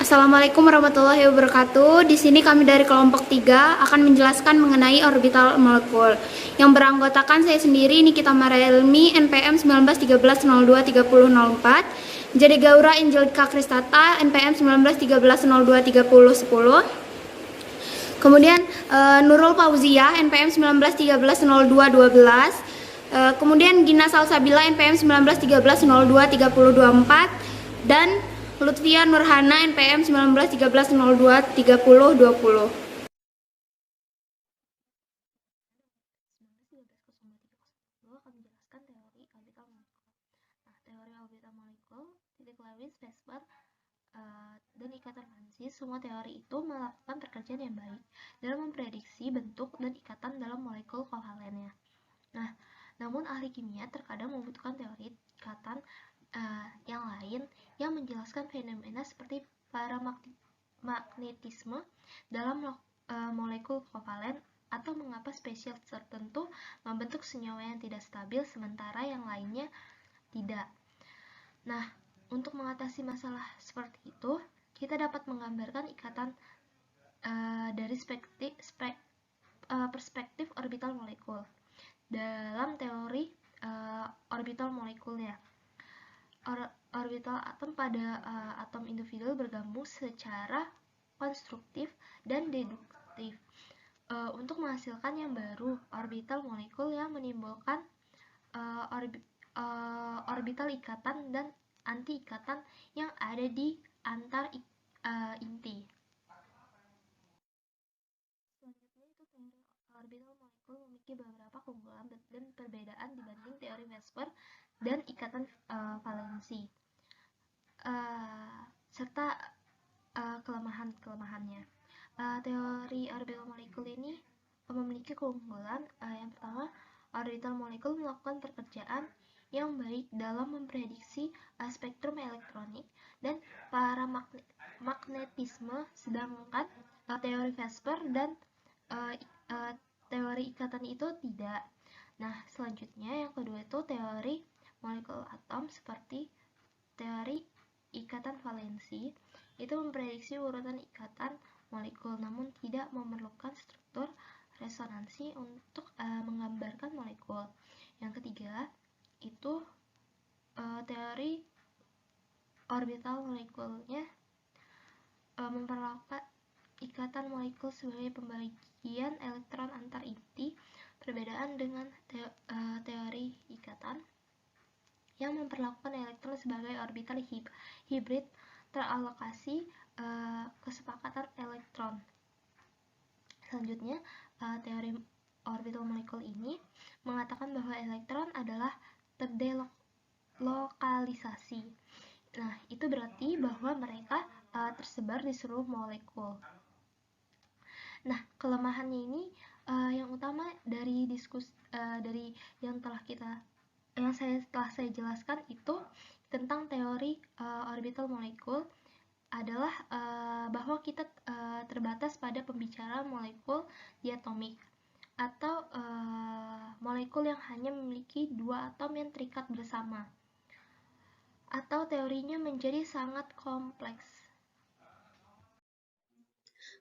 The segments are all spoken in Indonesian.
Assalamualaikum warahmatullahi wabarakatuh. Di sini kami dari kelompok 3 akan menjelaskan mengenai orbital molekul. Yang beranggotakan saya sendiri Nikita Marielmi, NPM 1913023004, Jade Gaura Angelika Kristata, NPM 1913023010. Kemudian Nurul Fauzia, NPM 19130212. Kemudian Gina Salsabila, NPM 1913023024, dan Lutfia Nurhana, NPM 1913023020. Akan menjelaskan teori orbital molekul. Nah, teori orbital molekul, titik Lewis, Vesper, dan ikatan Lorentz, semua teori itu melakukan pekerjaan yang baik dalam memprediksi bentuk dan ikatan dalam molekul kovalennya. Nah, namun ahli kimia terkadang membutuhkan teori ikatan yang lain yang menjelaskan fenomena seperti paramagnetisme dalam molekul kovalen, atau mengapa spesies tertentu membentuk senyawa yang tidak stabil sementara yang lainnya tidak. Nah, untuk mengatasi masalah seperti itu, kita dapat menggambarkan ikatan dari perspektif orbital molekul. Dalam teori orbital molekulnya, orbital atom pada atom individu bergabung secara konstruktif dan deduktif untuk menghasilkan yang baru, orbital molekul yang menimbulkan orbital ikatan dan anti ikatan yang ada di antar inti. Selanjutnya itu teori orbital molekul memiliki beberapa keunggulan dan perbedaan dibanding teori Vesper dan ikatan valensi, serta kelemahan-kelemahannya. Teori orbital molekul ini memiliki keunggulan. Yang pertama, orbital molekul melakukan pekerjaan yang baik dalam memprediksi spektrum elektronik dan paramagnetisme, sedangkan teori Vesper dan teori ikatan itu tidak. Nah, selanjutnya yang kedua itu teori molekul atom seperti teori ikatan valensi, itu memprediksi urutan ikatan molekul namun tidak memerlukan struktur resonansi untuk menggambarkan molekul. Yang ketiga itu teori orbital molekulnya memperlakukan ikatan molekul sebagai pembagian elektron antar inti, perbedaan dengan teori ikatan yang memperlakukan elektron sebagai orbital hibrid teralokasi kesepakatan elektron. Selanjutnya, teori orbital molekul ini mengatakan bahwa elektron adalah terdelokalisasi. Nah, itu berarti bahwa mereka tersebar di seluruh molekul. Nah, kelemahannya ini yang utama dari dari yang telah saya jelaskan itu tentang teori orbital molekul adalah bahwa kita terbatas pada pembicaraan molekul diatomik atau molekul yang hanya memiliki dua atom yang terikat bersama, atau teorinya menjadi sangat kompleks.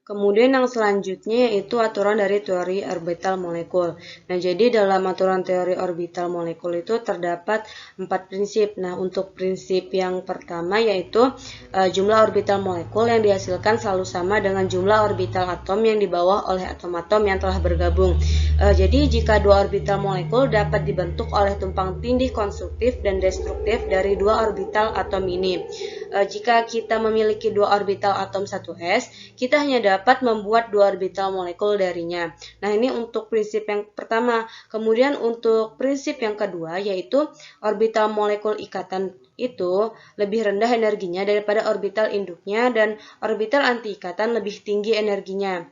Kemudian yang selanjutnya yaitu aturan dari teori orbital molekul. Nah, jadi dalam aturan teori orbital molekul itu terdapat 4 prinsip. Nah, untuk prinsip yang pertama yaitu jumlah orbital molekul yang dihasilkan selalu sama dengan jumlah orbital atom yang dibawa oleh atom-atom yang telah bergabung. Jadi jika dua orbital molekul dapat dibentuk oleh tumpang tindih konstruktif dan destruktif dari dua orbital atom ini. Jika kita memiliki dua orbital atom 1s, kita hanya dapat membuat dua orbital molekul darinya. Nah, ini untuk prinsip yang pertama. Kemudian untuk prinsip yang kedua yaitu orbital molekul ikatan itu lebih rendah energinya daripada orbital induknya dan orbital anti ikatan lebih tinggi energinya.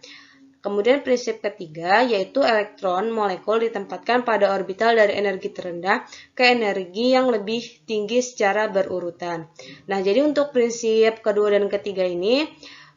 Kemudian prinsip ketiga yaitu elektron molekul ditempatkan pada orbital dari energi terendah ke energi yang lebih tinggi secara berurutan. Nah, jadi untuk prinsip kedua dan ketiga ini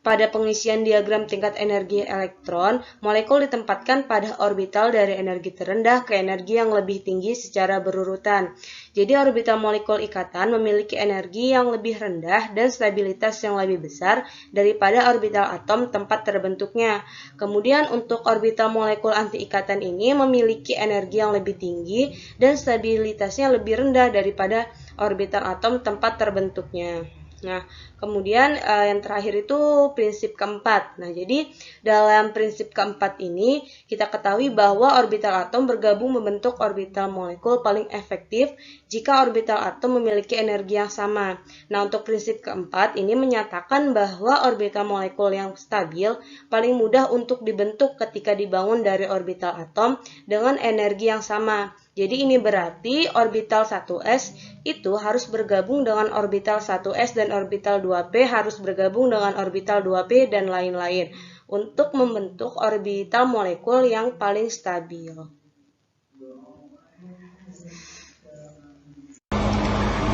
pada pengisian diagram tingkat energi elektron, molekul ditempatkan pada orbital dari energi terendah ke energi yang lebih tinggi secara berurutan. Jadi orbital molekul ikatan memiliki energi yang lebih rendah dan stabilitas yang lebih besar daripada orbital atom tempat terbentuknya. Kemudian untuk orbital molekul anti-ikatan ini memiliki energi yang lebih tinggi dan stabilitasnya lebih rendah daripada orbital atom tempat terbentuknya. Nah, kemudian yang terakhir itu prinsip keempat. Nah, jadi dalam prinsip keempat ini kita ketahui bahwa orbital atom bergabung membentuk orbital molekul paling efektif jika orbital atom memiliki energi yang sama. Nah, untuk prinsip keempat ini menyatakan bahwa orbital molekul yang stabil paling mudah untuk dibentuk ketika dibangun dari orbital atom dengan energi yang sama. Jadi ini berarti orbital 1s itu harus bergabung dengan orbital 1s dan orbital 2p harus bergabung dengan orbital 2p dan lain-lain untuk membentuk orbital molekul yang paling stabil.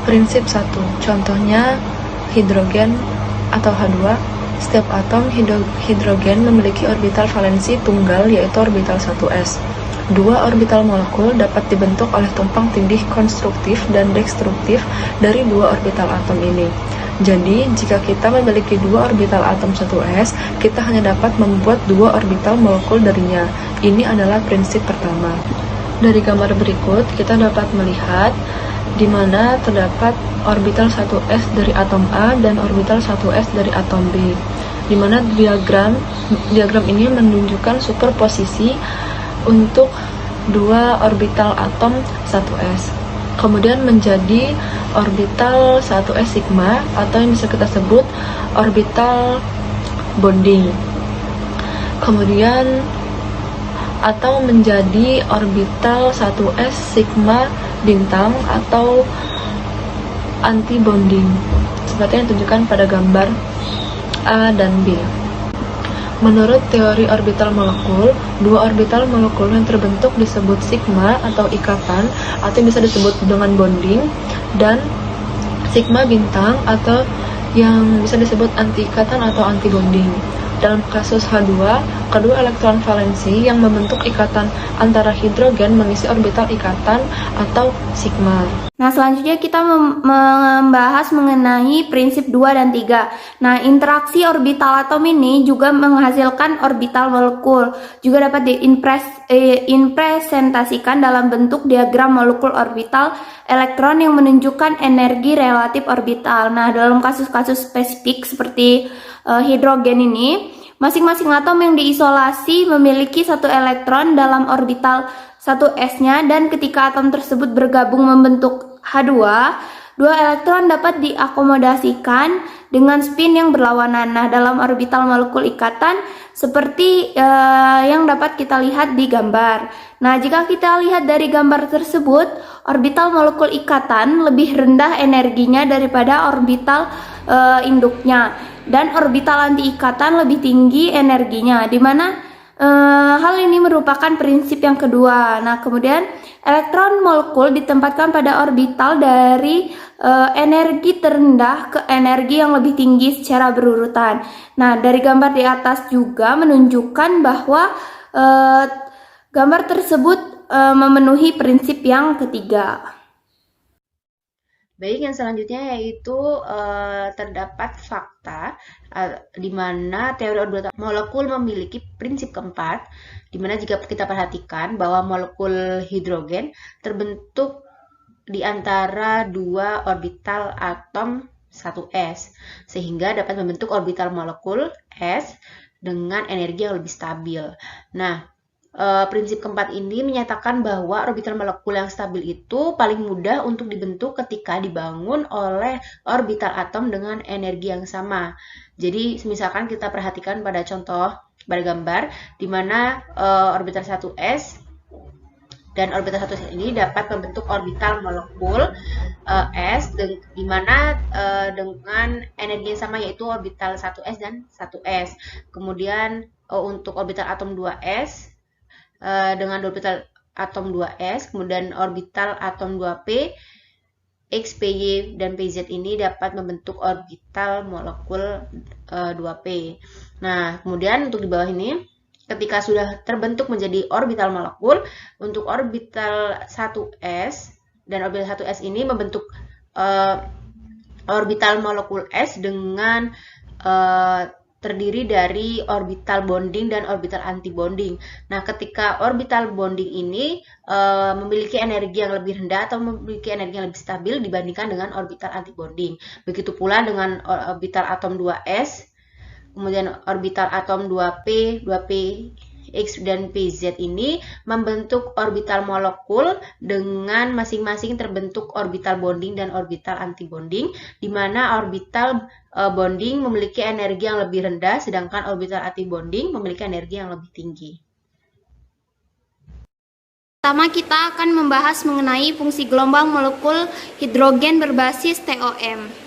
Prinsip 1. Contohnya hidrogen atau H2. Setiap atom hidrogen memiliki orbital valensi tunggal yaitu orbital 1s. Dua orbital molekul dapat dibentuk oleh tumpang tindih konstruktif dan destruktif dari dua orbital atom ini. Jadi, jika kita memiliki dua orbital atom 1s, kita hanya dapat membuat dua orbital molekul darinya. Ini adalah prinsip pertama. Dari gambar berikut, kita dapat melihat di mana terdapat orbital 1s dari atom A dan orbital 1s dari atom B. Di mana diagram ini menunjukkan superposisi untuk dua orbital atom 1s. Kemudian menjadi orbital 1s sigma atau yang bisa kita sebut orbital bonding. Kemudian atau menjadi orbital 1s sigma bintang atau anti bonding seperti yang ditunjukkan pada gambar A dan B. Menurut teori orbital molekul, dua orbital molekul yang terbentuk disebut sigma atau ikatan atau bisa disebut dengan bonding, dan sigma bintang atau yang bisa disebut anti ikatan atau anti bonding. Dalam kasus H2, kedua elektron valensi yang membentuk ikatan antara hidrogen mengisi orbital ikatan atau sigma. Nah, selanjutnya kita membahas mengenai prinsip 2 dan 3. Nah, interaksi orbital atom ini juga menghasilkan orbital molekul. Juga dapat dipresentasikan dalam bentuk diagram molekul orbital elektron yang menunjukkan energi relatif orbital. Nah, dalam kasus-kasus spesifik seperti hidrogen ini, masing-masing atom yang diisolasi memiliki satu elektron dalam orbital 1s-nya, dan ketika atom tersebut bergabung membentuk H2, dua elektron dapat diakomodasikan dengan spin yang berlawanan. Nah, dalam orbital molekul ikatan seperti yang dapat kita lihat di gambar. Nah, jika kita lihat dari gambar tersebut, orbital molekul ikatan lebih rendah energinya daripada orbital induknya, dan orbital anti ikatan lebih tinggi energinya, di mana hal ini merupakan prinsip yang kedua. Nah, kemudian elektron molekul ditempatkan pada orbital dari energi terendah ke energi yang lebih tinggi secara berurutan. Nah, dari gambar di atas juga menunjukkan bahwa gambar tersebut memenuhi prinsip yang ketiga. Baik, yang selanjutnya yaitu terdapat fakta di mana teori orbital molekul memiliki prinsip keempat, di mana jika kita perhatikan bahwa molekul hidrogen terbentuk di antara dua orbital atom 1s, sehingga dapat membentuk orbital molekul S dengan energi yang lebih stabil. Nah, prinsip keempat ini menyatakan bahwa orbital molekul yang stabil itu paling mudah untuk dibentuk ketika dibangun oleh orbital atom dengan energi yang sama. Jadi, misalkan kita perhatikan pada contoh, pada gambar, di mana orbital 1s dan orbital 1s ini dapat membentuk orbital molekul S, di mana dengan energi yang sama yaitu orbital 1s dan 1s. Kemudian untuk orbital atom 2s, dengan orbital atom 2s, kemudian orbital atom 2p, X, PY, dan PZ ini dapat membentuk orbital molekul 2p. Nah, kemudian untuk di bawah ini, ketika sudah terbentuk menjadi orbital molekul, untuk orbital 1s dan orbital 1s ini membentuk orbital molekul S dengan terdiri dari orbital bonding dan orbital anti-bonding. Nah, ketika orbital bonding ini memiliki energi yang lebih rendah atau memiliki energi yang lebih stabil dibandingkan dengan orbital anti-bonding. Begitu pula dengan orbital atom 2s, kemudian orbital atom 2p, 2p, X dan PZ ini membentuk orbital molekul dengan masing-masing terbentuk orbital bonding dan orbital antibonding, di mana orbital bonding memiliki energi yang lebih rendah, sedangkan orbital antibonding memiliki energi yang lebih tinggi. Pertama, kita akan membahas mengenai fungsi gelombang molekul hidrogen berbasis TOM.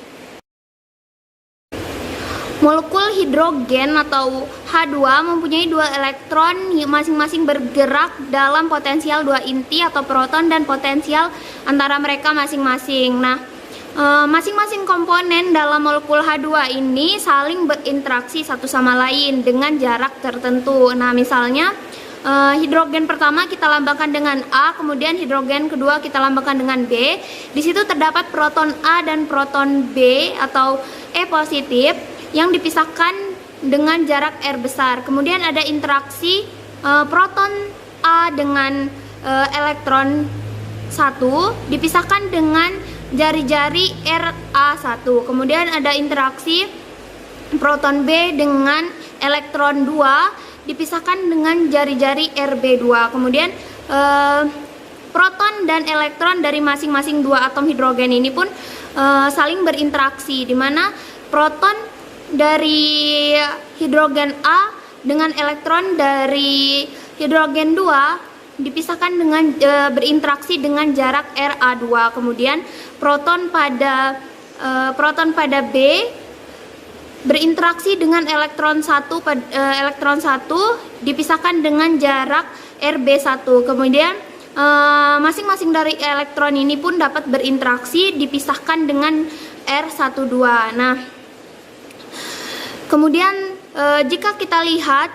Molekul hidrogen atau H2 mempunyai dua elektron masing-masing bergerak dalam potensial dua inti atau proton dan potensial antara mereka masing-masing. Nah, masing-masing komponen dalam molekul H2 ini saling berinteraksi satu sama lain dengan jarak tertentu. Nah, misalnya hidrogen pertama kita lambangkan dengan A, kemudian hidrogen kedua kita lambangkan dengan B. Di situ terdapat proton A dan proton B atau E positif yang dipisahkan dengan jarak R besar. Kemudian ada interaksi proton A dengan elektron 1 dipisahkan dengan jari-jari Ra1. Kemudian ada interaksi proton B dengan elektron 2 dipisahkan dengan jari-jari Rb2. Kemudian proton dan elektron dari masing-masing dua atom hidrogen ini pun saling berinteraksi, di mana proton dari hidrogen A dengan elektron dari hidrogen 2 dipisahkan dengan berinteraksi dengan jarak Ra2. Kemudian proton pada B berinteraksi dengan elektron 1 dipisahkan dengan jarak Rb1. Kemudian masing-masing dari elektron ini pun dapat berinteraksi dipisahkan dengan R12. Nah, kemudian jika kita lihat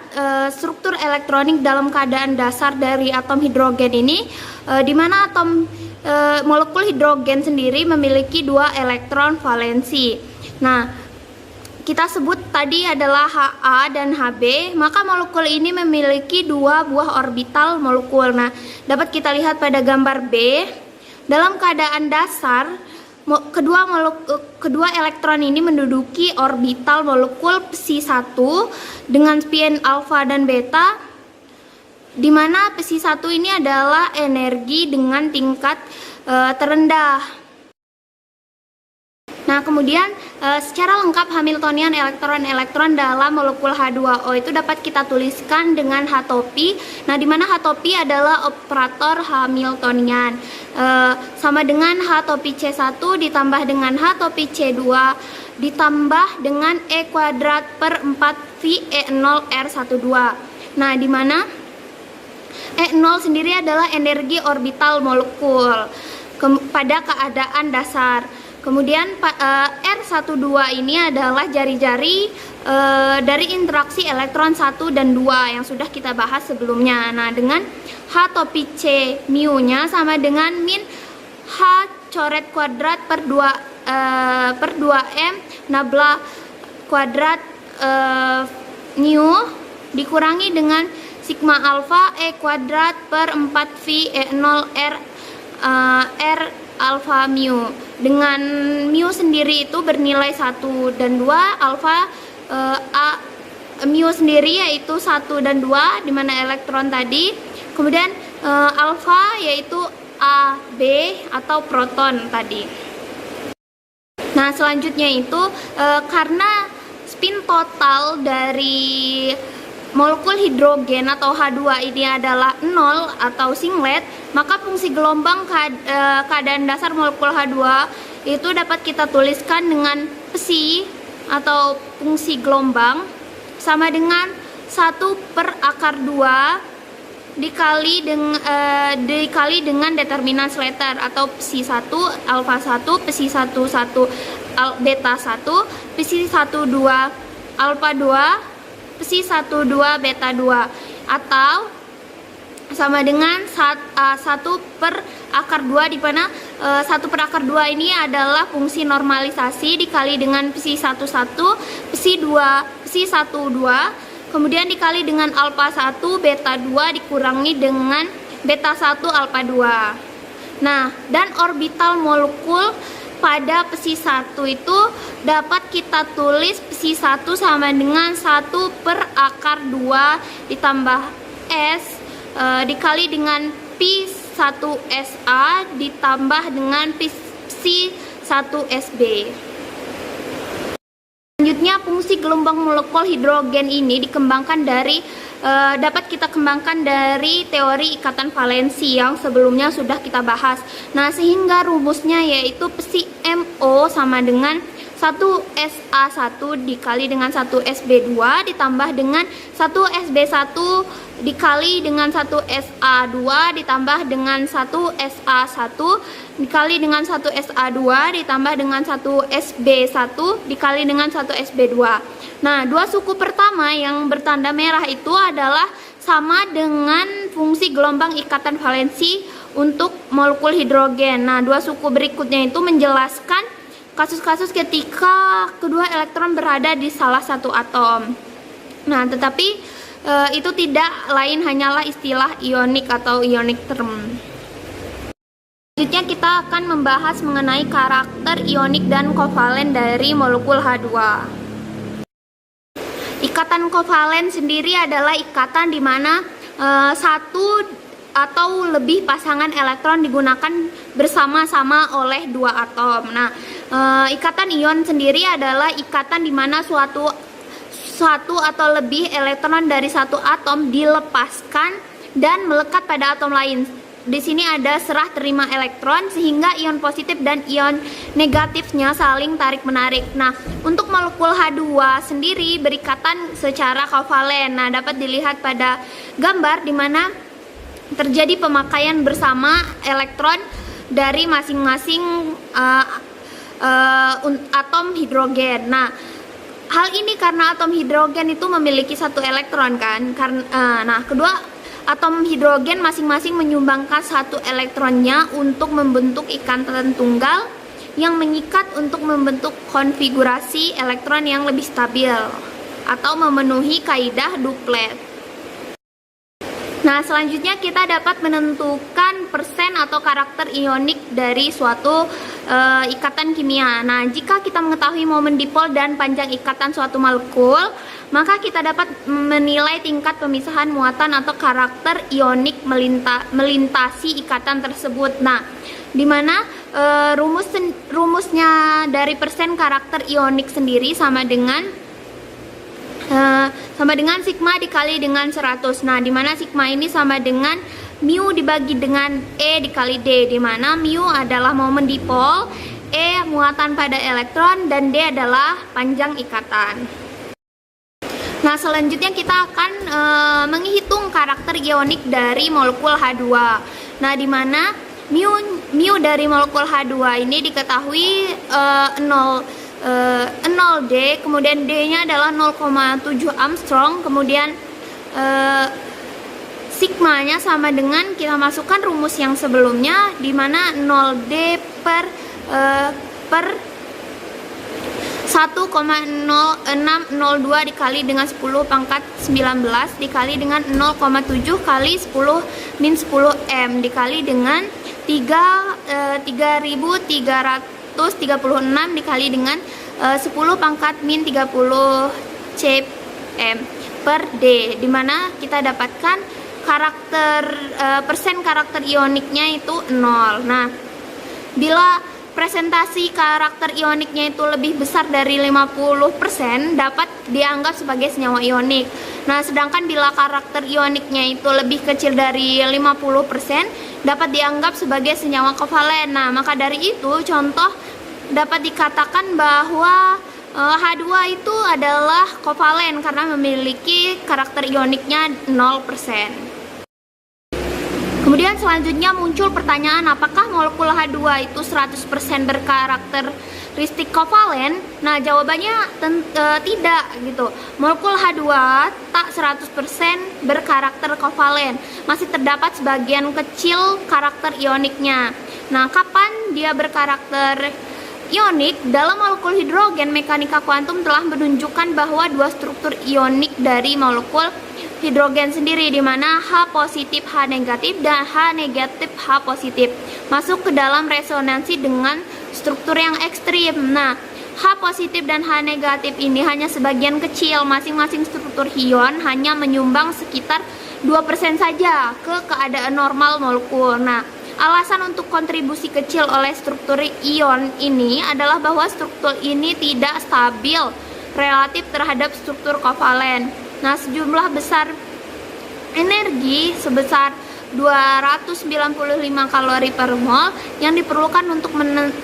struktur elektronik dalam keadaan dasar dari atom hidrogen ini, di mana atom molekul hidrogen sendiri memiliki dua elektron valensi. Nah, kita sebut tadi adalah Ha dan Hb, maka molekul ini memiliki dua buah orbital molekul. Nah, dapat kita lihat pada gambar B, dalam keadaan dasar kedua elektron ini menduduki orbital molekul psi1 dengan spin alfa dan beta, di mana psi1 ini adalah energi dengan tingkat terendah. Nah, kemudian secara lengkap Hamiltonian elektron-elektron dalam molekul H2O itu dapat kita tuliskan dengan H topi. Nah, di mana H topi adalah operator Hamiltonian. Sama dengan H topi C1 ditambah dengan H topi C2 ditambah dengan E kuadrat per 4 V E0 R12. Nah, di mana E0 sendiri adalah energi orbital molekul pada keadaan dasar. Kemudian R12 ini adalah jari-jari dari interaksi elektron 1 dan 2 yang sudah kita bahas sebelumnya. Nah, dengan H topi C mu-nya sama dengan min H coret kuadrat per 2M nabla kuadrat mu dikurangi dengan sigma alfa E kuadrat per 4 V E0 R alfa mu, dengan mu sendiri itu bernilai 1 dan 2, alfa mu sendiri yaitu 1 dan 2 di mana elektron tadi, kemudian alfa yaitu AB atau proton tadi. Nah, selanjutnya itu karena spin total dari molekul hidrogen atau H2 ini adalah 0 atau singlet, maka fungsi gelombang keadaan dasar molekul H2 itu dapat kita tuliskan dengan psi atau fungsi gelombang sama dengan 1/2 dikali dengan determinan Slater atau psi 1 alfa 1 psi 1 beta 1 psi 1 2 alfa 2 psi 1 2 beta 2 atau sama dengan 1 per akar 2, di mana 1 per akar 2 ini adalah fungsi normalisasi dikali dengan psi 1 1 psi 2 psi 1 2 kemudian dikali dengan alfa 1 beta 2 dikurangi dengan beta 1 alfa 2. Nah, dan orbital molekul pada psi 1 itu dapat kita tulis psi 1 sama dengan 1 per akar 2 ditambah S dikali dengan pi 1 SA ditambah dengan psi 1 SB. Selanjutnya, fungsi gelombang molekul hidrogen ini dapat kita kembangkan dari teori ikatan valensi yang sebelumnya sudah kita bahas. Nah, sehingga rumusnya yaitu psi MO sama dengan 1SA1 dikali dengan 1SB2 ditambah dengan 1SB1 dikali dengan 1SA2 ditambah dengan 1SA1 dikali dengan 1SA2 ditambah dengan 1SB1 dikali dengan 1SB2. Nah, dua suku pertama yang bertanda merah itu adalah sama dengan fungsi gelombang ikatan valensi untuk molekul hidrogen. Nah, dua suku berikutnya itu menjelaskan kasus-kasus ketika kedua elektron berada di salah satu atom. Nah, tetapi itu tidak lain hanyalah istilah ionik atau ionic term. Selanjutnya kita akan membahas mengenai karakter ionik dan kovalen dari molekul H2. Ikatan kovalen sendiri adalah ikatan di mana satu atau lebih pasangan elektron digunakan bersama-sama oleh dua atom. Nah, ikatan ion sendiri adalah ikatan di mana satu atau lebih elektron dari satu atom dilepaskan dan melekat pada atom lain. Di sini ada serah terima elektron sehingga ion positif dan ion negatifnya saling tarik-menarik. Nah, untuk molekul H2 sendiri berikatan secara kovalen. Nah, dapat dilihat pada gambar di mana terjadi pemakaian bersama elektron dari masing-masing atom hidrogen. Nah, hal ini karena atom hidrogen itu memiliki satu elektron kan. Nah, kedua atom hidrogen masing-masing menyumbangkan satu elektronnya untuk membentuk ikatan tunggal yang mengikat untuk membentuk konfigurasi elektron yang lebih stabil atau memenuhi kaidah duplet. Nah, selanjutnya kita dapat menentukan persen atau karakter ionik dari suatu ikatan kimia. Nah, jika kita mengetahui momen dipol dan panjang ikatan suatu molekul, maka kita dapat menilai tingkat pemisahan muatan atau karakter ionik melintasi ikatan tersebut. Nah, di mana rumusnya dari persen karakter ionik sendiri sama dengan sigma dikali dengan 100. Nah, di mana sigma ini sama dengan mu dibagi dengan E dikali D, di mana mu adalah momen dipol, E muatan pada elektron, dan D adalah panjang ikatan. Nah, selanjutnya kita akan menghitung karakter ionik dari molekul H2. Nah, di mana mu dari molekul H2 ini diketahui 0D, kemudian D-nya adalah 0,7 Armstrong, kemudian sigmanya sama dengan kita masukkan rumus yang sebelumnya di mana 0D per 1,0602 dikali dengan 10 pangkat 19 dikali dengan 0,7 kali 10 min 10 M dikali dengan 3.336 dikali dengan 10 pangkat min 30 cm per D, dimana kita dapatkan persen karakter ioniknya itu 0. Nah, bila presentasi karakter ioniknya itu lebih besar dari 50% dapat dianggap sebagai senyawa ionik. Nah, sedangkan bila karakter ioniknya itu lebih kecil dari 50% dapat dianggap sebagai senyawa kovalen. Nah, maka dari itu contoh dapat dikatakan bahwa H2 itu adalah kovalen karena memiliki karakter ioniknya 0%. Kemudian selanjutnya muncul pertanyaan, apakah molekul H2 itu 100% berkarakteristik kovalen? Nah, jawabannya tidak gitu. Molekul H2 tak 100% berkarakter kovalen. Masih terdapat sebagian kecil karakter ioniknya. Nah, kapan dia berkarakter ionik? Dalam molekul hidrogen, mekanika kuantum telah menunjukkan bahwa dua struktur ionik dari molekul hidrogen sendiri, di mana H positif H negatif dan H negatif H positif masuk ke dalam resonansi dengan struktur yang ekstrim. Nah, H positif dan H negatif ini hanya sebagian kecil, masing-masing struktur ion hanya menyumbang sekitar 2% saja ke keadaan normal molekul. Nah, alasan untuk kontribusi kecil oleh struktur ion ini adalah bahwa struktur ini tidak stabil relatif terhadap struktur kovalen. Nah, sejumlah besar energi sebesar 295 kalori per mol yang diperlukan untuk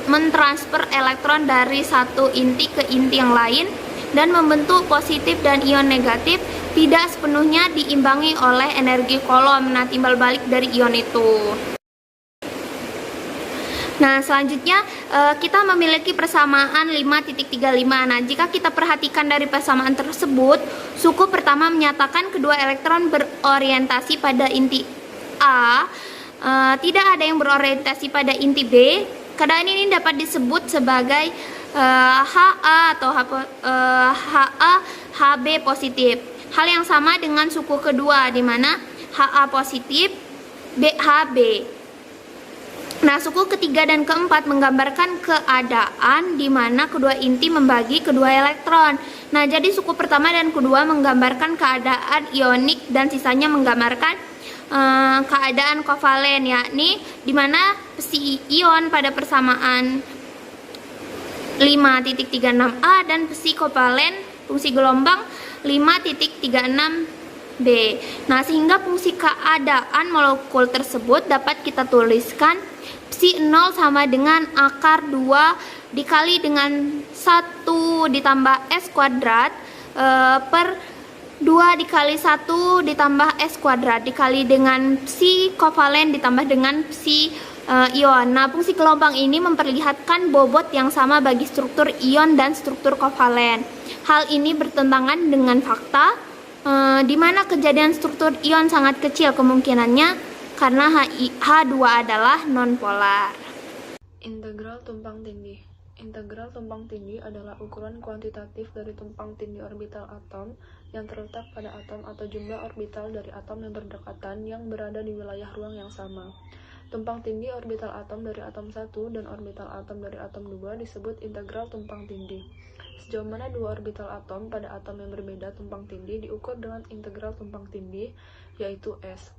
mentransfer elektron dari satu inti ke inti yang lain dan membentuk positif dan ion negatif tidak sepenuhnya diimbangi oleh energi kolom. Nah, timbal balik dari ion itu. Nah, selanjutnya kita memiliki persamaan 5.35. Nah, jika kita perhatikan dari persamaan tersebut, suku pertama menyatakan kedua elektron berorientasi pada inti A, tidak ada yang berorientasi pada inti B. Keadaan ini dapat disebut sebagai HA atau HA HB positif. Hal yang sama dengan suku kedua, di mana HA positif BHB. Nah, suku ketiga dan keempat menggambarkan keadaan di mana kedua inti membagi kedua elektron. Nah, jadi suku pertama dan kedua menggambarkan keadaan ionik dan sisanya menggambarkan keadaan kovalen, yakni di mana besi ion pada persamaan 5.36A dan besi kovalen fungsi gelombang 5.36B. Nah, sehingga fungsi keadaan molekul tersebut dapat kita tuliskan psi 0 sama dengan akar 2 dikali dengan 1 ditambah S kuadrat per 2 dikali 1 ditambah S kuadrat dikali dengan psi kovalen ditambah dengan psi ion. Nah, fungsi gelombang ini memperlihatkan bobot yang sama bagi struktur ion dan struktur kovalen. Hal ini bertentangan dengan fakta di mana kejadian struktur ion sangat kecil kemungkinannya karena H2 adalah nonpolar. Integral tumpang tindih. Integral tumpang tindih adalah ukuran kuantitatif dari tumpang tindih orbital atom yang terletak pada atom atau jumlah orbital dari atom yang berdekatan yang berada di wilayah ruang yang sama. Tumpang tindih orbital atom dari atom 1 dan orbital atom dari atom 2 disebut integral tumpang tindih. Sejauh mana dua orbital atom pada atom yang berbeda tumpang tindih diukur dengan integral tumpang tindih, yaitu S.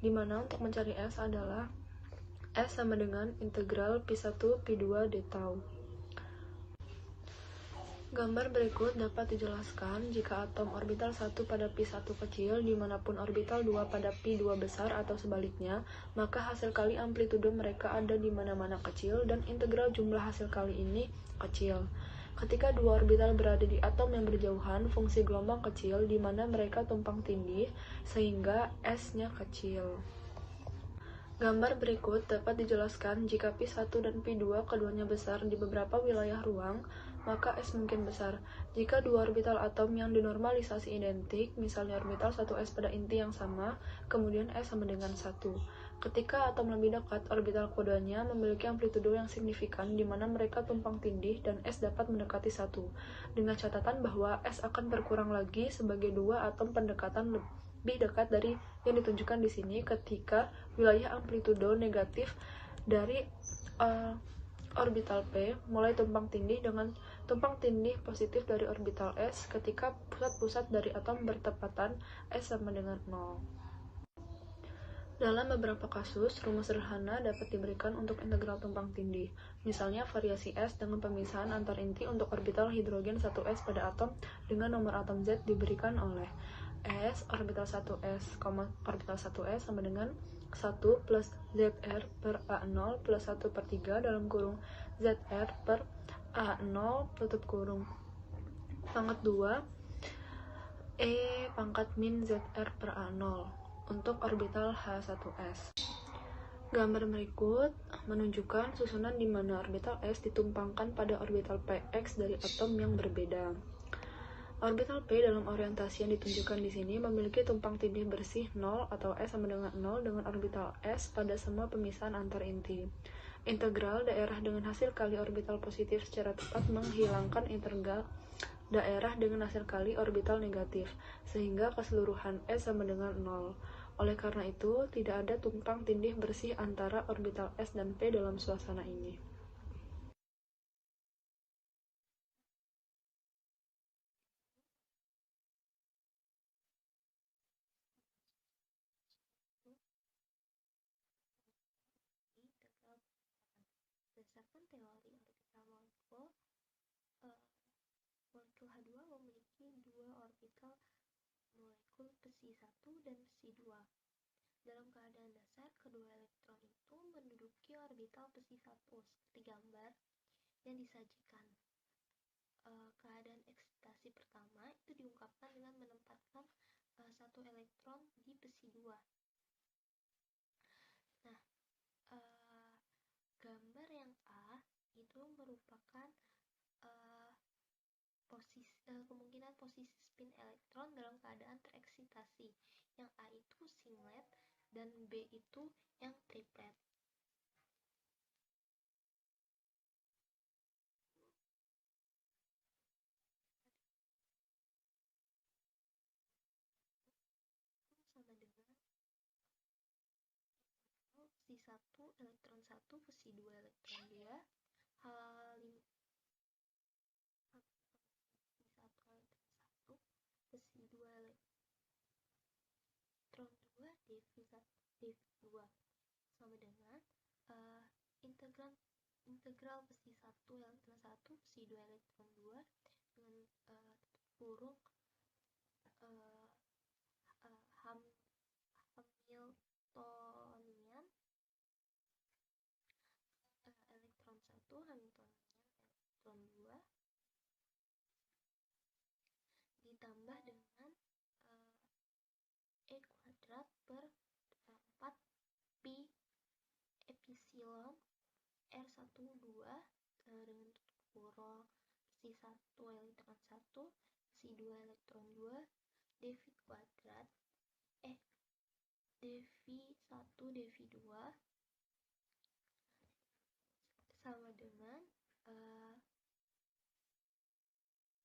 Di mana untuk mencari S adalah S sama dengan integral Pi1 Pi2 d tau. Gambar berikut dapat dijelaskan jika atom orbital 1 pada Pi1 kecil dimanapun orbital 2 pada Pi2 besar atau sebaliknya, maka hasil kali amplitudo mereka ada di mana-mana kecil dan integral jumlah hasil kali ini kecil. Ketika dua orbital berada di atom yang berjauhan, fungsi gelombang kecil di mana mereka tumpang tindih sehingga S-nya kecil. Gambar berikut dapat dijelaskan jika Pi1 dan Pi2 keduanya besar di beberapa wilayah ruang, maka S mungkin besar. Jika dua orbital atom yang dinormalisasi identik, misalnya orbital 1S pada inti yang sama, kemudian S sama dengan 1. Ketika atom lebih dekat, orbital keduanya memiliki amplitudo yang signifikan di mana mereka tumpang tindih dan S dapat mendekati 1. Dengan catatan bahwa S akan berkurang lagi sebagai dua atom pendekatan lebih dekat dari yang ditunjukkan di sini ketika wilayah amplitudo negatif dari orbital P mulai tumpang tindih dengan tumpang tindih positif dari orbital S ketika pusat-pusat dari atom bertepatan S sama dengan 0. Dalam beberapa kasus, rumus sederhana dapat diberikan untuk integral tumpang tindih. Misalnya variasi S dengan pemisahan antar inti untuk orbital hidrogen 1S pada atom dengan nomor atom Z diberikan oleh S orbital 1S, orbital 1S sama dengan 1 plus ZR per A0 plus 1 per 3 dalam kurung ZR per A0 tutup kurung. Pangkat 2 E pangkat min ZR per A0 untuk orbital H1S. Gambar berikut menunjukkan susunan di mana orbital S ditumpangkan pada orbital Px dari atom yang berbeda. Orbital P dalam orientasi yang ditunjukkan di sini memiliki tumpang tindih bersih 0 atau S sama dengan 0 dengan orbital S pada semua pemisahan antar inti. Integral daerah dengan hasil kali orbital positif secara tepat menghilangkan integral daerah dengan hasil kali orbital negatif, sehingga keseluruhan S sama dengan 0. Oleh karena itu, tidak ada tumpang tindih bersih antara orbital S dan P dalam suasana ini. Integral berdasarkan teori orbital molekul, molekul H2 memiliki dua orbital molekul besi 1 dan besi 2. Dalam keadaan dasar, kedua elektron itu menduduki orbital besi 1 seperti gambar yang disajikan. Keadaan eksitasi pertama itu diungkapkan dengan menempatkan satu elektron di besi 2. Nah, gambar yang A itu merupakan kemungkinan posisi spin elektron dalam keadaan tereksitasi. Yang A itu singlet dan B itu yang triplet. Sama dengan besi 1 elektron 1 besi 2 elektron 2 hal besi 1 elektron 1 besi 2 elektron 2 Dv 2 sama dengan integral besi 1 elektron 1 besi 2 elektron 2 dengan kurung Hamiltonian elektron 1 Hamiltonian elektron 2 ditambah dengan E kuadrat per 4 pi epsilon R12 dengan tutup kurung besi 1 elektron 1 besi 2 elektron 2 dv kuadrat dv1 dv2 sama dengan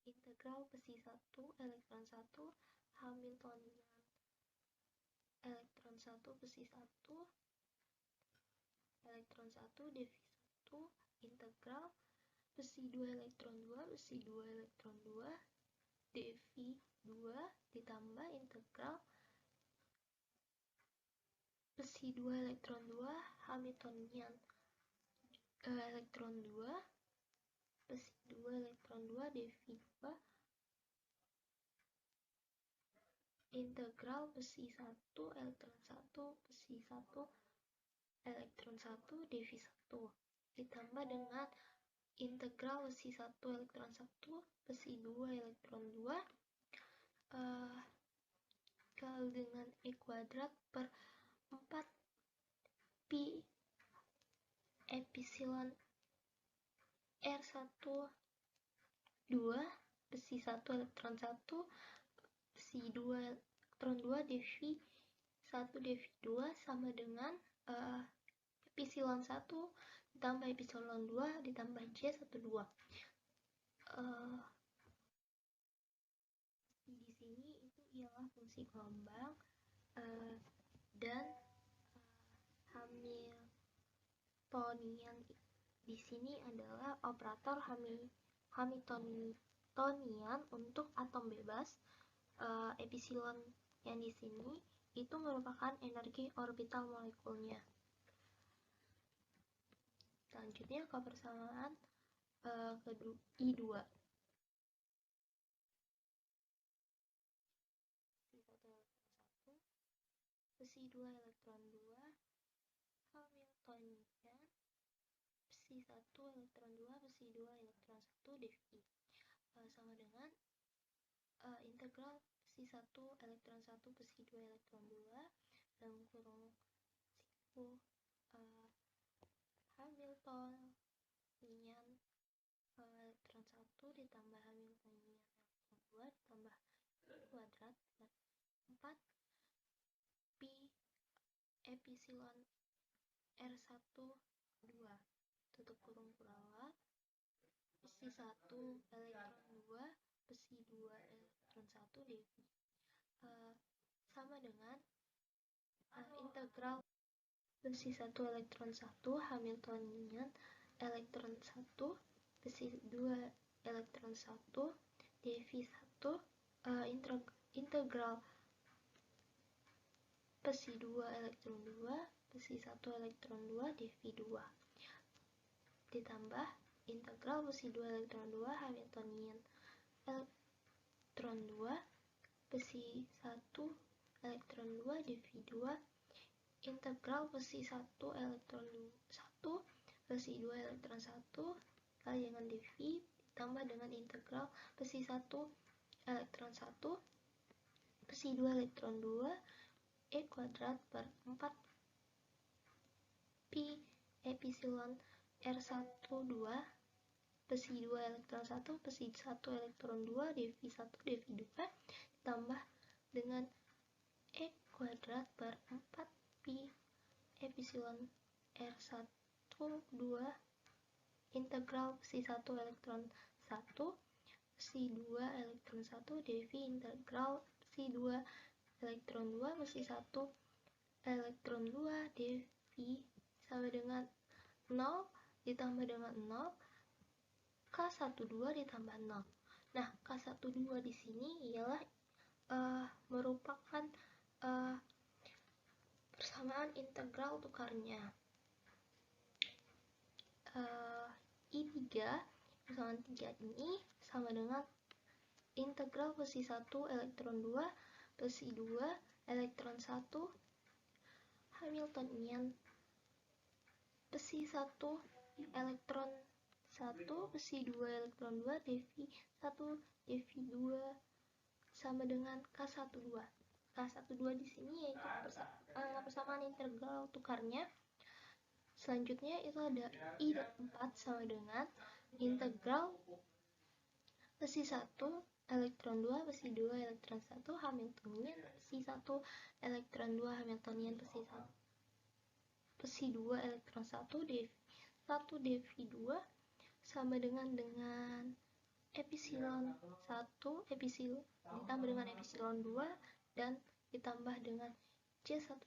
integral besi 1 elektron 1 Hamiltonian elektron 1 besi 1 elektron 1 dv1 integral besi 2 elektron 2 besi 2 elektron 2 dv2 ditambah integral besi 2 elektron 2 Hamiltonian elektron 2 besi 2 elektron 2 dv2 integral besi 1 elektron 1 besi 1 elektron 1 dv1 ditambah dengan integral besi 1 elektron 1 besi 2 elektron 2 kali dengan E kuadrat per 4 pi epsilon R12 besi 1 elektron 1 besi 2 elektron 2 dv1 dv2 sama dengan epsilon 1 ditambah epsilon 2 ditambah J12. Di sini itu ialah fungsi gelombang dan Hamiltonian di sini adalah operator Hamiltonian untuk atom bebas. Epsilon yang di sini itu merupakan energi orbital molekulnya. Selanjutnya kebersamaan I2. Besi 2 elektron 2 Hamiltonian besi 1 elektron 2 besi 2 elektron 1 dv sama dengan integral besi 1 elektron 1 besi 2 elektron 2 dalam kurung siku Hamiltonian elektron 1 ditambah Hamiltonian elektron 2 ditambah kuadrat per 4 pi epsilon R1 2 tutup kurung kurawat besi 1 elektron 2 besi 2 elektron 1 dV sama dengan integral besi 1 elektron 1 Hamiltonian elektron 1 besi 2 elektron 1 dV 1 integral besi 2 elektron 2 besi 1 elektron 2 dV 2 ditambah integral besi 2 elektron 2 Hamiltonian elektron 2 besi 1 elektron 2 dV 2 integral besi 1 elektron 1 besi 2 elektron 1 kali dengan dV ditambah dengan integral besi 1 elektron 1 besi 2 elektron 2 E kuadrat per 4 pi epsilon R1 2 besi 2 elektron 1 besi 1 elektron 2 dV 1 dV 2 ditambah dengan E kuadrat per 4 pi epsilon R1 2 integral besi 1 elektron 1 besi 2 elektron 1 dV integral besi 2 elektron 2 besi 1 elektron 2 dV sama dengan 0 ditambah dengan 0 K12 ditambah 0. Nah, K12 di sini ialah merupakan persamaan integral tukarnya. I3 persamaan 3 ini sama dengan integral besi 1 elektron 2 besi 2 elektron 1 Hamiltonian besi 1 elektron 1 besi 2 elektron 2 dV 1 dV 2 sama dengan K12. K12 di sini yaitu persamaan integral tukarnya. Selanjutnya itu ada I4 sama dengan integral besi 1 elektron 2 besi 2 elektron 1 Hamiltonian besi 1 elektron 2 Hamiltonian besi 2 elektron 1 dV 1 dV 2 sama dengan epsilon 1 epsilon ditambah dengan epsilon 2 dan ditambah dengan J12.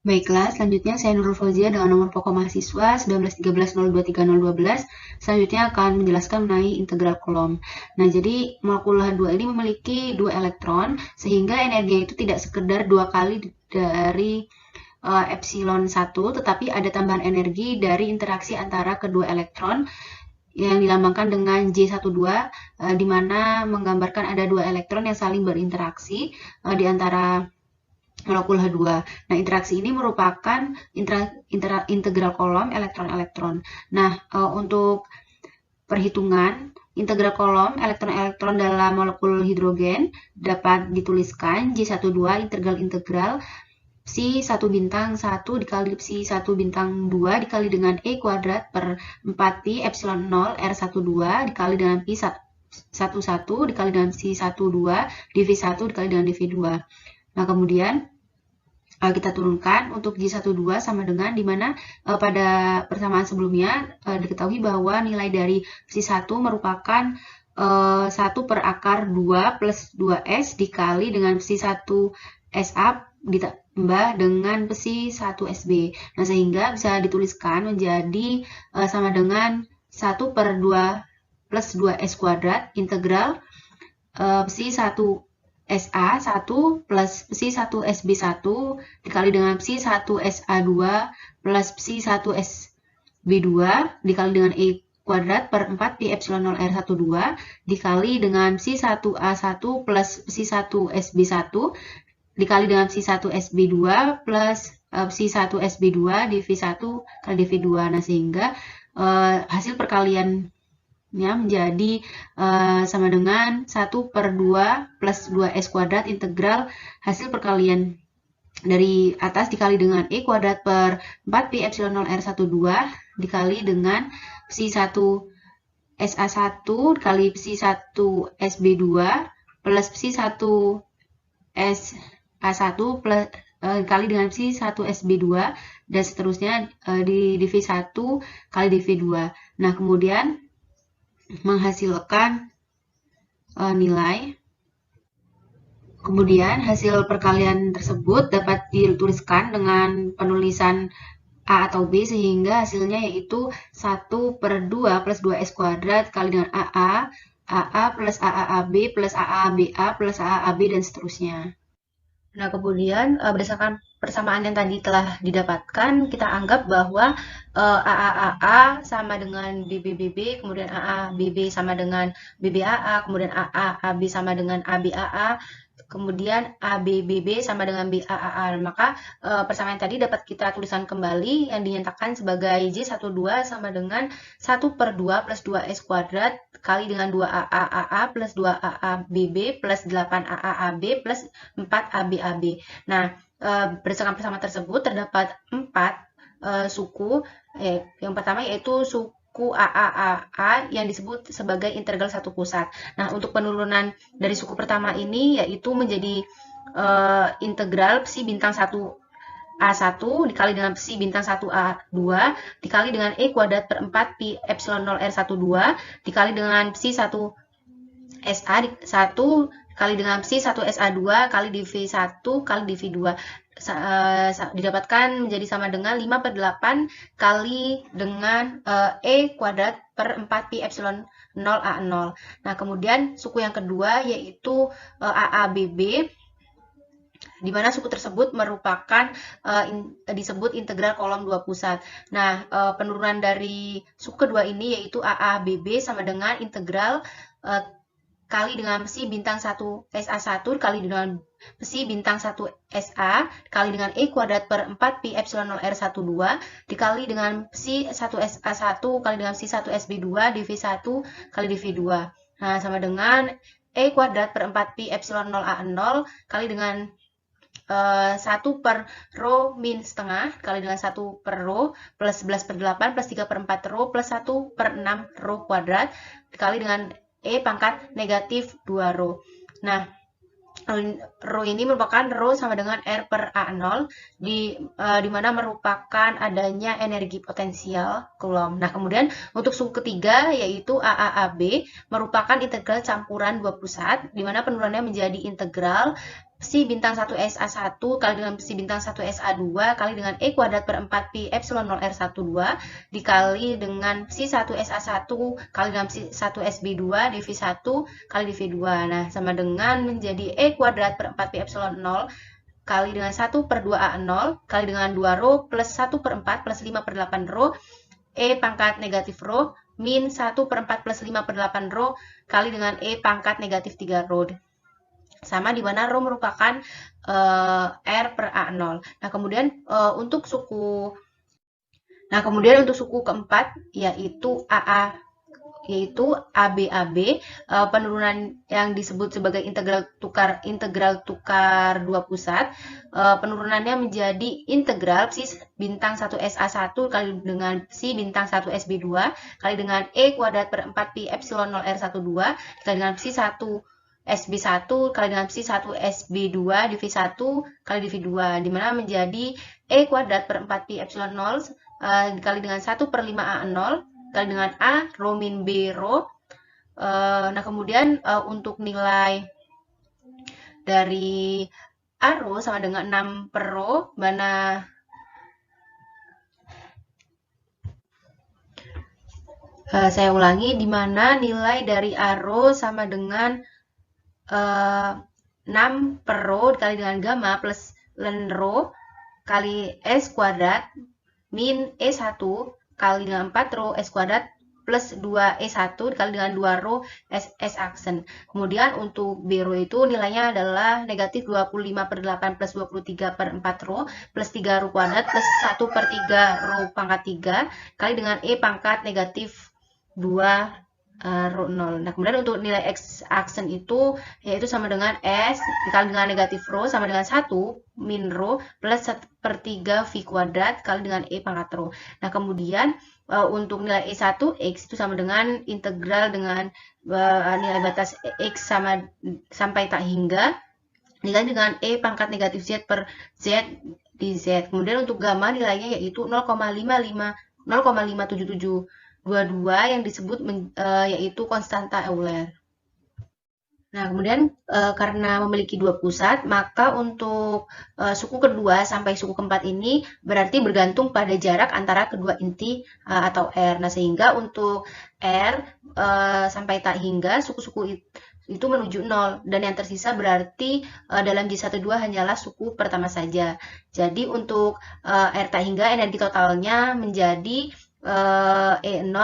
Baiklah, selanjutnya saya Nurul Fauzia dengan nomor pokok mahasiswa 1913023012. Selanjutnya akan menjelaskan mengenai integral Coulomb. Nah, jadi molekul H2 ini memiliki 2 elektron, sehingga energi itu tidak sekedar 2 kali dari epsilon 1, tetapi ada tambahan energi dari interaksi antara kedua elektron yang dilambangkan dengan J12, di mana menggambarkan ada 2 elektron yang saling berinteraksi di antara molekul H2. Nah, interaksi ini merupakan integral Coulomb elektron-elektron. Nah, untuk perhitungan integral Coulomb elektron-elektron dalam molekul hidrogen dapat dituliskan J12 integral psi 1 bintang 1 dikali psi 1 bintang 2 dikali dengan E kuadrat per 4pi epsilon 0 R12 dikali dengan pi 11 dikali dengan psi 12 dV1 dikali dengan dV2. Nah, kemudian kita turunkan untuk J12 sama dengan dimana pada persamaan sebelumnya diketahui bahwa nilai dari psi 1 merupakan 1 per akar 2 plus 2S dikali dengan psi 1 SA ditambah dengan psi 1 SB. Nah, sehingga bisa dituliskan menjadi sama dengan 1 per 2 plus 2S kuadrat integral psi 1 SA 1 plus psi 1 SB1 dikali dengan psi 1 SA2 plus psi 1 SB2 dikali dengan E kuadrat per 4 pi epsilon 0 R12 dikali dengan psi 1A1 plus psi 1 SB1 dikali dengan psi 1 SB2 plus psi 1 SB2 dV1 kali dV2. Nah, sehingga hasil perkalian menjadi sama dengan 1 per 2 plus 2S kuadrat integral hasil perkalian dari atas dikali dengan E kuadrat per 4Pi epsilon 0 R12 dikali dengan Psi 1 SA1 dikali Psi 1 SB2 plus Psi 1 SA1 plus dikali dengan Psi 1 SB2 dan seterusnya di dV1 kali dV2. Nah, kemudian menghasilkan nilai. Kemudian hasil perkalian tersebut dapat dituliskan dengan penulisan A atau B sehingga hasilnya yaitu 1/2 plus 2S kuadrat kali dengan AA plus AAB plus AABA plus AAB dan seterusnya. Nah, kemudian berdasarkan persamaan yang tadi telah didapatkan, kita anggap bahwa AAAA sama dengan BBBB, kemudian AABB sama dengan BBAA, kemudian AAAB sama dengan ABAA, kemudian ABBB sama dengan BAAA. Maka persamaan tadi dapat kita tuliskan kembali yang dinyatakan sebagai J12 sama dengan 1/2 plus 2S kuadrat kali dengan 2AAAA plus 2AABB plus 8AAAB plus 4ABAB. Nah, berdasarkan persamaan tersebut terdapat 4 suku. Yang pertama yaitu suku AAAA yang disebut sebagai integral satu pusat. Nah, untuk penurunan dari suku pertama ini yaitu menjadi integral Psi bintang 1 A1 dikali dengan Psi bintang 1 A2 dikali dengan E kuadrat per 4 Pi epsilon 0 R12 dikali dengan Psi 1 SA1 kali dengan Psi 1 SA2 kali dV1 kali dV2 didapatkan menjadi sama dengan 5/8 kali dengan E kuadrat per 4 Pi epsilon 0 A0. Nah, kemudian suku yang kedua yaitu AABB, di mana suku tersebut merupakan disebut integral kolom dua pusat. Nah, penurunan dari suku kedua ini yaitu AABB sama dengan integral kali dengan Psi bintang 1 SA1 kali dengan Psi bintang 1 SA kali dengan E kuadrat per 4 Pi epsilon 0 R12 dikali dengan Psi 1 SA1 kali dengan Psi 1 SB2 dV1 kali dV2. Nah, sama dengan E kuadrat per 4 Pi epsilon 0 A0 kali dengan 1 per rho min setengah kali dengan 1 per rho plus 11/8 plus 3/4 rho plus 1 per 6 rho kuadrat dikali dengan E pangkat negatif 2 rho. Nah, rho ini merupakan rho sama dengan R per A0 di mana merupakan adanya energi potensial Coulomb. Nah, kemudian untuk suku ketiga yaitu AAAB merupakan integral campuran dua pusat di mana penurunannya menjadi integral Psi bintang 1 SA1 kali dengan Psi bintang 1 SA2 kali dengan E kuadrat per 4 Pi epsilon 0 R12 dikali dengan Psi 1 SA1 kali dengan Psi 1 SB2 dV1 kali dV2. Nah, sama dengan menjadi E kuadrat per 4 Pi epsilon 0 kali dengan 1 per 2 A0 kali dengan 2 rho plus 1 per 4 plus 5/8 rho E pangkat negatif rho min 1 per 4 plus 5/8 rho kali dengan E pangkat negatif 3 rho. Sama di mana rho merupakan R per A0. Nah, kemudian untuk suku keempat yaitu ABAB, penurunan yang disebut sebagai integral tukar dua pusat, penurunannya menjadi integral Psi bintang 1 SA1 kali dengan Psi bintang 1 SB2 kali dengan E kuadrat per 4 Pi epsilon 0 R12 kali dengan Psi 1 SB1 kali dengan Psi 1 SB2 dV1 kali dV2 di mana menjadi E kuadrat per 4 Pi epsilon 0 dikali dengan 1 per 5 A0 kali dengan A rho min B rho. Nah, kemudian untuk nilai dari A rho sama dengan 6 per rho, mana saya ulangi, di mana nilai dari A rho sama dengan 6 per rho dikali dengan gamma plus ln rho kali S kuadrat min E1 kali dengan 4 rho S kuadrat plus 2E1 dikali dengan 2 rho S aksen. Kemudian untuk B rho itu nilainya adalah negatif 25/8 plus 23/4 rho plus 3 rho kuadrat plus 1 per 3 rho pangkat 3 kali dengan E pangkat negatif 2 rho 0. Nah, kemudian untuk nilai X aksen itu yaitu sama dengan S dikali dengan negatif rho sama dengan 1 min rho plus 1/3 V kuadrat kali dengan E pangkat rho. Nah, kemudian untuk nilai E1 X itu sama dengan integral dengan nilai batas X sampai tak hingga dikali dengan E pangkat negatif Z per Z di Z. Kemudian untuk gamma nilainya yaitu 0,57722 yang disebut yaitu konstanta Euler. Nah, kemudian karena memiliki dua pusat, maka untuk suku kedua sampai suku keempat ini berarti bergantung pada jarak antara kedua inti atau R. Nah, sehingga untuk R sampai tak hingga suku-suku itu menuju 0, dan yang tersisa berarti dalam J12 hanyalah suku pertama saja. Jadi untuk R tak hingga energi totalnya menjadi E0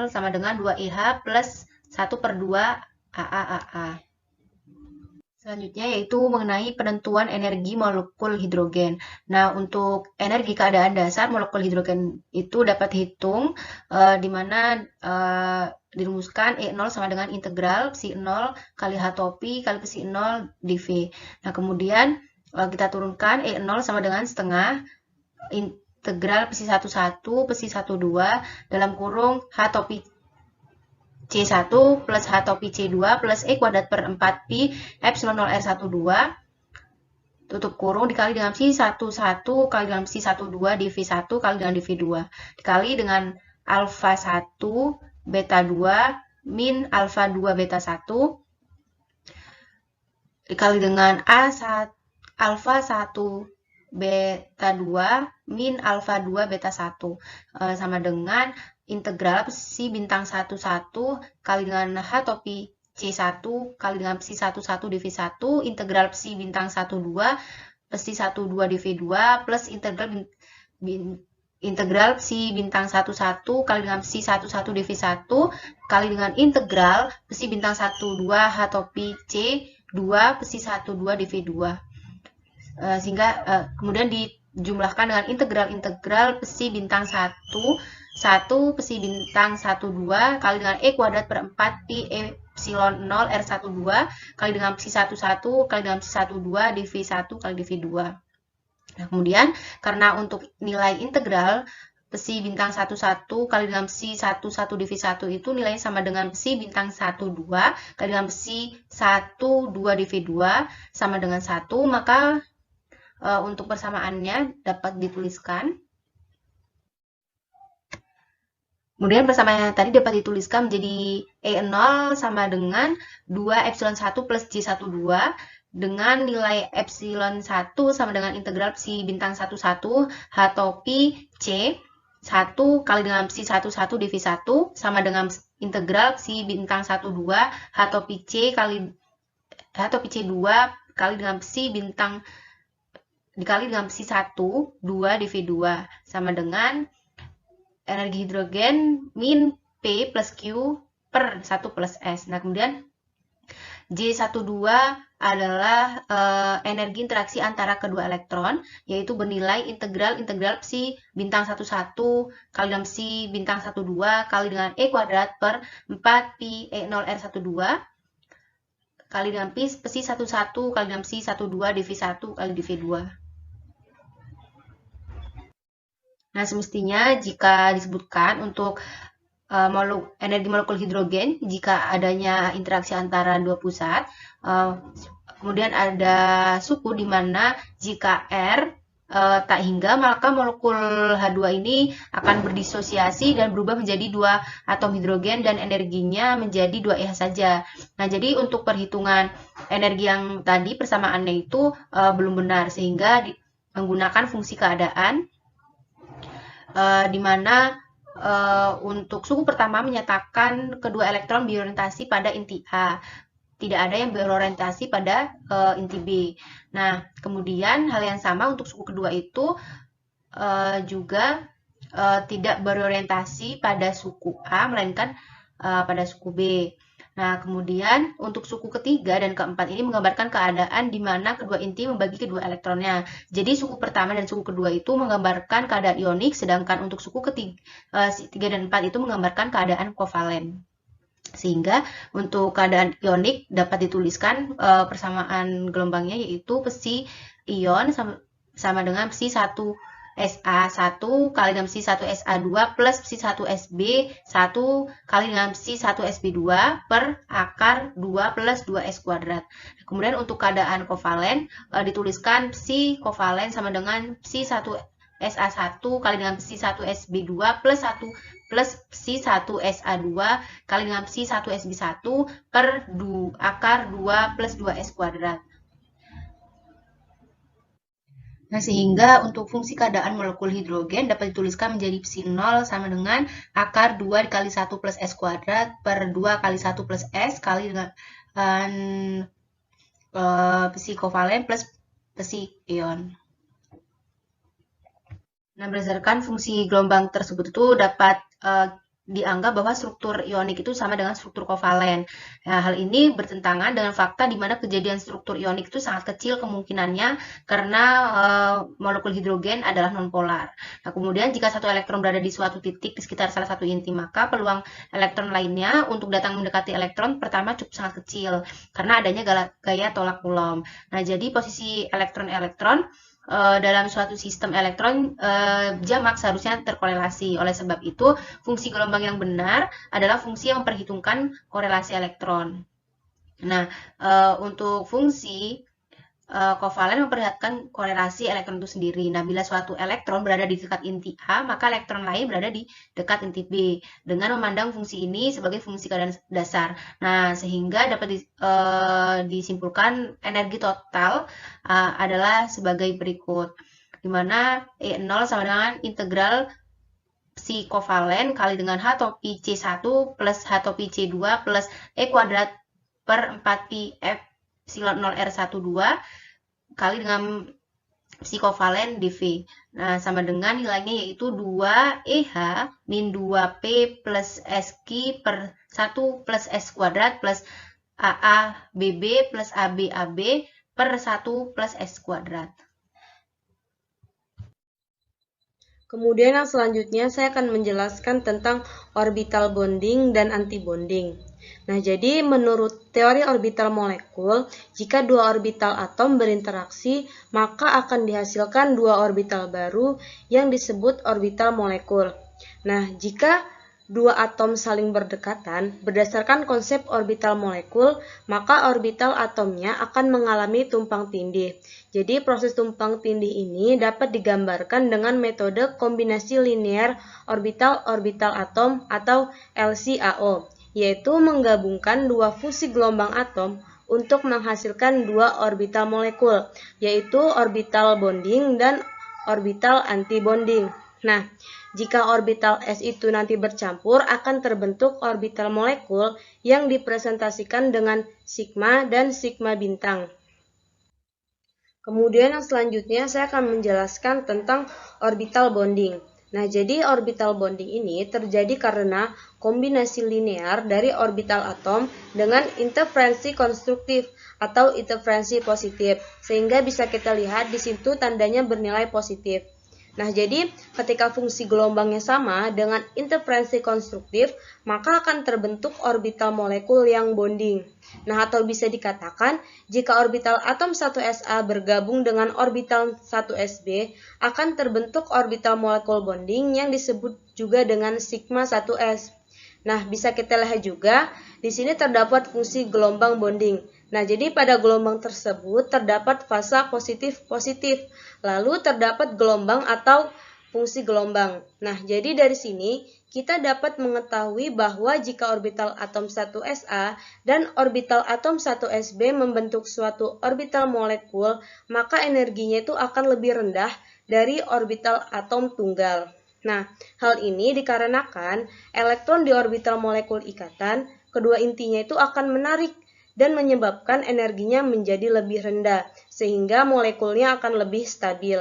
sama dengan 2EH plus 1/2 AAAA. Selanjutnya yaitu mengenai penentuan energi molekul hidrogen. Nah, untuk energi keadaan dasar molekul hidrogen itu dapat dihitung di mana dirumuskan E0 sama dengan integral psi 0 kali H topi kali psi 0 dV. Nah, kemudian kita turunkan E0 sama dengan setengah integral psi 11 psi 12 dalam kurung H topi C1 plus H topi C2 plus E kuadrat per 4Pi epsilon 0 R12 tutup kurung dikali dengan psi 11 kali dengan psi 12 dV1 kali dengan dV2 dikali dengan alfa 1 beta 2 min alfa 2 beta 1 dikali dengan alfa 1 beta 2 min alfa 2 beta 1 sama dengan integral psi bintang 11 kali dengan H topi C1 kali dengan psi 11 dV1 integral psi bintang 12 psi 12 dV2 plus integral psi bintang 11 kali dengan psi 11 dV1 kali dengan integral psi bintang 12 H topi C2 psi 12 dV2 sehingga kemudian dijumlahkan dengan integral psi bintang 1 psi bintang 12 kali dengan E kuadrat per 4 Pi epsilon 0 R12 kali dengan psi 11 kali dengan psi 12 dV1 kali dV2. Nah, kemudian karena untuk nilai integral psi bintang 11 kali dengan psi 11 dV1 itu nilainya sama dengan psi bintang 12 kali dengan psi 12 dV2 sama dengan 1, maka untuk persamaannya dapat dituliskan. Kemudian persamaannya tadi dapat dituliskan menjadi E0 sama dengan 2 epsilon 1 plus J12 dengan nilai epsilon 1 sama dengan integral psi bintang 11 H topi C 1 kali dengan psi 11 dV1 sama dengan integral psi bintang 12 H topi C kali H topi C2 kali dengan psi bintang dikali dengan psi 1 2 dV2 sama dengan energi hidrogen min P plus Q per 1 plus S. Nah, kemudian J12 adalah energi interaksi antara kedua elektron, yaitu bernilai integral psi bintang 11 kali dengan psi bintang 12 kali dengan E kuadrat per 4 Pi E0 R12 kali dengan psi 11 kali dengan psi 12 dV1 kali dV2. Nah, semestinya jika disebutkan untuk energi molekul hidrogen, jika adanya interaksi antara dua pusat, kemudian ada suku di mana jika R tak hingga, maka molekul H2 ini akan berdisosiasi dan berubah menjadi dua atom hidrogen dan energinya menjadi 2EH saja. Nah, jadi untuk perhitungan energi yang tadi persamaannya itu belum benar, sehingga menggunakan fungsi keadaan di mana untuk suku pertama menyatakan kedua elektron berorientasi pada inti A, tidak ada yang berorientasi pada inti B. Nah, kemudian hal yang sama untuk suku kedua itu juga tidak berorientasi pada suku A, melainkan pada suku B. Nah, kemudian untuk suku ketiga dan keempat ini menggambarkan keadaan di mana kedua inti membagi kedua elektronnya. Jadi suku pertama dan suku kedua itu menggambarkan keadaan ionik, sedangkan untuk suku ketiga dan 4 itu menggambarkan keadaan kovalen. Sehingga untuk keadaan ionik dapat dituliskan persamaan gelombangnya yaitu psi ion sama dengan psi 1 SA1 kali dengan psi 1 SA2 plus psi 1 SB1 kali dengan psi 1 SB2 per akar 2 plus 2S kuadrat. Kemudian untuk keadaan kovalen dituliskan psi kovalen sama dengan psi 1 SA1 kali dengan psi 1 SB2 plus psi 1 SA2 kali dengan psi 1 SB1 per akar 2 plus 2S kuadrat. Nah, sehingga untuk fungsi keadaan molekul hidrogen dapat dituliskan menjadi psi 0 sama dengan akar 2 dikali 1 plus S kuadrat per 2 kali 1 plus S kali dengan psi kovalen plus psi ion. Nah, berdasarkan fungsi gelombang tersebut itu dapat dianggap bahwa struktur ionik itu sama dengan struktur kovalen. Nah, hal ini bertentangan dengan fakta di mana kejadian struktur ionik itu sangat kecil kemungkinannya karena molekul hidrogen adalah nonpolar. Nah, kemudian jika satu elektron berada di suatu titik di sekitar salah satu inti, maka peluang elektron lainnya untuk datang mendekati elektron pertama cukup sangat kecil karena adanya gaya tolak Coulomb. Nah, jadi posisi elektron-elektron dalam suatu sistem elektron jamak seharusnya terkorelasi. Oleh sebab itu, fungsi gelombang yang benar adalah fungsi yang memperhitungkan korelasi elektron. Nah, untuk fungsi kovalen memperlihatkan korelasi elektron itu sendiri. Nah, bila suatu elektron berada di dekat inti A, maka elektron lain berada di dekat inti B. Dengan memandang fungsi ini sebagai fungsi keadaan dasar. Nah, sehingga dapat disimpulkan energi total adalah sebagai berikut. Di mana E0 sama dengan integral psi kovalen kali dengan H topi C1 plus H topi C2 plus E kuadrat per 4pi epsilon 0R12 kali dengan psi kovalen dV. Nah, sama dengan nilainya yaitu 2EH min 2P plus SQ per 1 plus S kuadrat plus AABB plus ABAB per 1 plus S kuadrat. Kemudian yang selanjutnya saya akan menjelaskan tentang orbital bonding dan antibonding. Nah, jadi menurut teori orbital molekul, jika dua orbital atom berinteraksi, maka akan dihasilkan dua orbital baru yang disebut orbital molekul. Nah, jika dua atom saling berdekatan, berdasarkan konsep orbital molekul, maka orbital atomnya akan mengalami tumpang tindih. Jadi proses tumpang tindih ini dapat digambarkan dengan metode kombinasi linear orbital-orbital atom atau LCAO, yaitu menggabungkan dua fungsi gelombang atom untuk menghasilkan dua orbital molekul, yaitu orbital bonding dan orbital antibonding. Nah, jika orbital S itu nanti bercampur, akan terbentuk orbital molekul yang dipresentasikan dengan sigma dan sigma bintang. Kemudian yang selanjutnya saya akan menjelaskan tentang orbital bonding. Nah, jadi orbital bonding ini terjadi karena kombinasi linear dari orbital atom dengan interferensi konstruktif atau interferensi positif, sehingga bisa kita lihat di situ tandanya bernilai positif. Nah, jadi ketika fungsi gelombangnya sama dengan interferensi konstruktif, maka akan terbentuk orbital molekul yang bonding. Nah, atau bisa dikatakan, jika orbital atom 1SA bergabung dengan orbital 1SB, akan terbentuk orbital molekul bonding yang disebut juga dengan sigma 1S. Nah, bisa kita lihat juga, di sini terdapat fungsi gelombang bonding. Nah, jadi pada gelombang tersebut terdapat fasa positif-positif, lalu terdapat gelombang atau fungsi gelombang. Nah, jadi dari sini kita dapat mengetahui bahwa jika orbital atom 1SA dan orbital atom 1SB membentuk suatu orbital molekul, maka energinya itu akan lebih rendah dari orbital atom tunggal. Nah, hal ini dikarenakan elektron di orbital molekul ikatan, kedua intinya itu akan menarik dan menyebabkan energinya menjadi lebih rendah, sehingga molekulnya akan lebih stabil.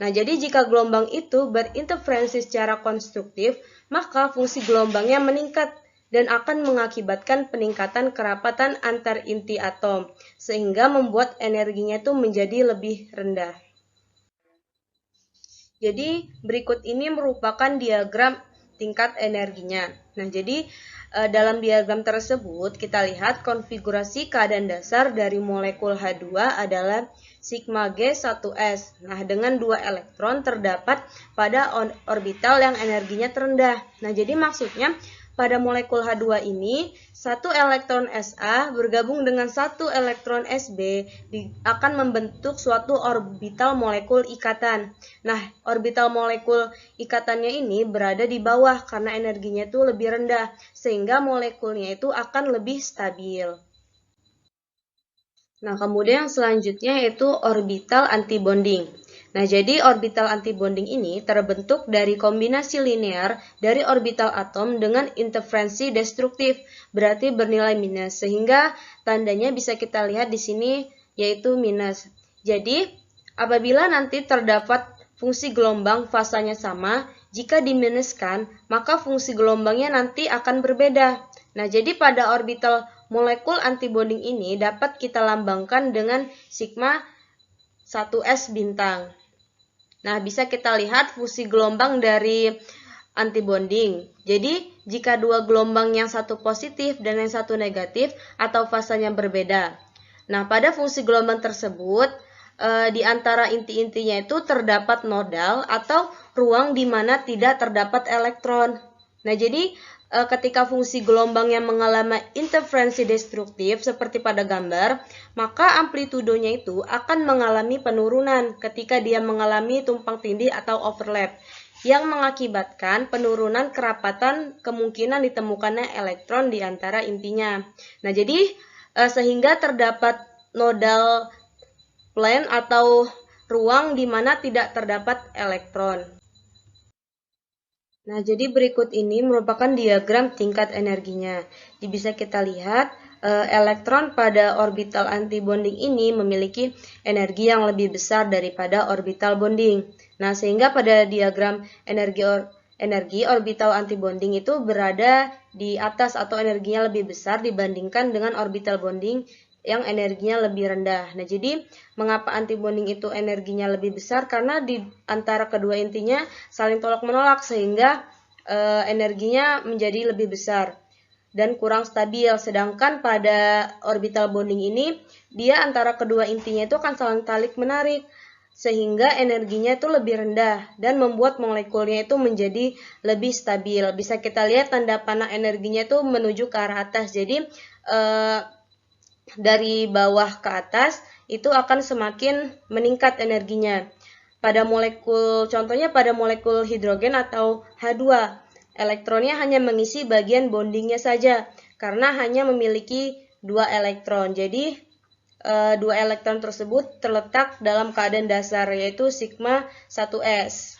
Nah, jadi jika gelombang itu berinterferensi secara konstruktif, maka fungsi gelombangnya meningkat dan akan mengakibatkan peningkatan kerapatan antar inti atom, sehingga membuat energinya itu menjadi lebih rendah. Jadi, berikut ini merupakan diagram tingkat energinya. Nah, jadi dalam diagram tersebut kita lihat konfigurasi keadaan dasar dari molekul H2 adalah sigma G1s. Nah, dengan 2 elektron terdapat pada orbital yang energinya terendah. Nah, jadi maksudnya pada molekul H2 ini, 1 elektron Sa bergabung dengan 1 elektron Sb akan membentuk suatu orbital molekul ikatan. Nah, orbital molekul ikatannya ini berada di bawah karena energinya itu lebih rendah, sehingga molekulnya itu akan lebih stabil. Nah, kemudian yang selanjutnya yaitu orbital antibonding. Nah, jadi orbital antibonding ini terbentuk dari kombinasi linear dari orbital atom dengan interferensi destruktif, berarti bernilai minus, sehingga tandanya bisa kita lihat di sini yaitu minus. Jadi, apabila nanti terdapat fungsi gelombang fasanya sama, jika diminuskan, maka fungsi gelombangnya nanti akan berbeda. Nah, jadi pada orbital molekul antibonding ini dapat kita lambangkan dengan sigma 1s bintang. Nah, bisa kita lihat fungsi gelombang dari antibonding. Jadi, jika dua gelombang yang satu positif dan yang satu negatif atau fasanya berbeda. Nah, pada fungsi gelombang tersebut, di antara inti-intinya itu terdapat nodal atau ruang di mana tidak terdapat elektron. Nah, jadi ketika fungsi gelombang yang mengalami interferensi destruktif seperti pada gambar, maka amplitudonya itu akan mengalami penurunan ketika dia mengalami tumpang tindih atau overlap yang mengakibatkan penurunan kerapatan kemungkinan ditemukannya elektron di antara intinya. Nah, jadi sehingga terdapat nodal plane atau ruang di mana tidak terdapat elektron. Nah, jadi berikut ini merupakan diagram tingkat energinya. Jadi bisa kita lihat elektron pada orbital antibonding ini memiliki energi yang lebih besar daripada orbital bonding. Nah, sehingga pada diagram energi orbital antibonding itu berada di atas atau energinya lebih besar dibandingkan dengan orbital bonding yang energinya lebih rendah. Nah, jadi mengapa antibonding itu energinya lebih besar? Karena di antara kedua intinya saling tolak-menolak sehingga energinya menjadi lebih besar dan kurang stabil. Sedangkan pada orbital bonding ini dia antara kedua intinya itu akan saling tarik-menarik sehingga energinya itu lebih rendah dan membuat molekulnya itu menjadi lebih stabil. Bisa kita lihat tanda panah energinya itu menuju ke arah atas. Jadi dari bawah ke atas itu akan semakin meningkat energinya. Pada molekul, contohnya pada molekul hidrogen atau H2, elektronnya hanya mengisi bagian bondingnya saja karena hanya memiliki 2 elektron. Jadi 2 elektron tersebut terletak dalam keadaan dasar yaitu sigma 1s.